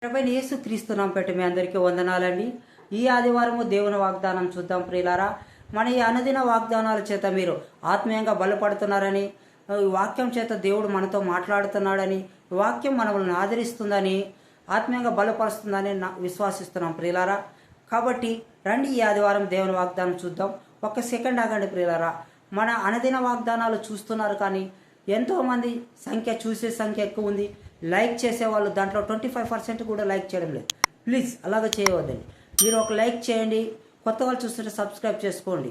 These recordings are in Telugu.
ప్రభువైన యేసుక్రీస్తు నామమున మీ అందరికీ వందనాలండి. ఈ ఆదివారము దేవుని వాగ్దానం చూద్దాం ప్రియులారా. మన ఈ అనుదిన వాగ్దానాల చేత మీరు ఆత్మీయంగా బలపడుతున్నారని, ఈ వాక్యం చేత దేవుడు మనతో మాట్లాడుతున్నాడని, ఈ వాక్యం మనల్ని ఆదరిస్తుందని, ఆత్మీయంగా బలపరుస్తుందని విశ్వాసిస్తున్నాం ప్రియులారా. కాబట్టి రండి ఈ ఆదివారం దేవుని వాగ్దానం చూద్దాం. ఒక్క సెకండ్ ఆగండి ప్రియులారా. మన అనుదిన వాగ్దానాలు చూస్తున్నారు కానీ ఎంతోమంది చూసే సంఖ్య ఎక్కువ ఉంది. లైక్ చేసేవాళ్ళు దాంట్లో 25% కూడా లైక్ చేయడం లేదు. ప్లీజ్ అలాగ చేయవద్దండి. మీరు ఒక లైక్ చేయండి. కొత్త వాళ్ళు చూస్తుంటే సబ్స్క్రైబ్ చేసుకోండి.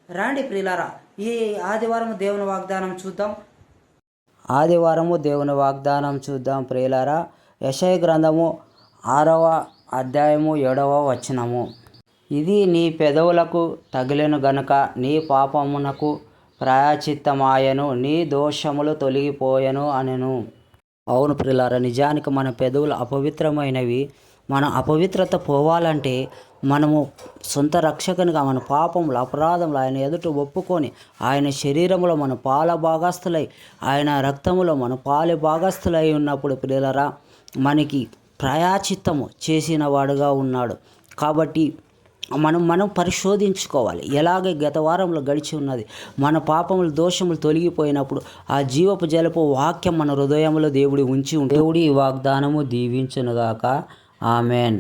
రండి ప్రియులారా, ఈ ఆదివారము దేవుని వాగ్దానం చూద్దాం. ఆదివారము దేవుని వాగ్దానం చూద్దాం ప్రియులారా. యెషయా గ్రంథము 6వ అధ్యాయము 7వ వచనము. ఇది నీ పెదవులకు తగిలెను గనుక నీ పాపమునకు ప్రాయచిత్తమాయను, నీ దోషములు తొలగిపోయెను అనెను. అవును ప్రియులారా, నిజానికి మన పెదవులు అపవిత్రమైనవి. మన అపవిత్రత పోవాలంటే మనము సొంత రక్షకునిగా మన పాపములు అపరాధములు ఆయన ఎదుట ఒప్పుకొని ఆయన శరీరములో మన పాల భాగస్థులై ఆయన రక్తములో మన పాలి భాగస్థులై ఉన్నప్పుడు ప్రియులారా మనకి ప్రాయచిత్తము చేసిన వాడుగా ఉన్నాడు. కాబట్టి మనం పరిశోధించుకోవాలి. ఎలాగే గత వారంలో గడిచి ఉన్నది మన పాపములు దోషములు తొలగిపోయినప్పుడు ఆ జీవపు జలపు వాక్యం మన హృదయంలో దేవుడి ఉంచి దేవుడి ఈ వాగ్దానము దీవించునుగాక. ఆమెన్.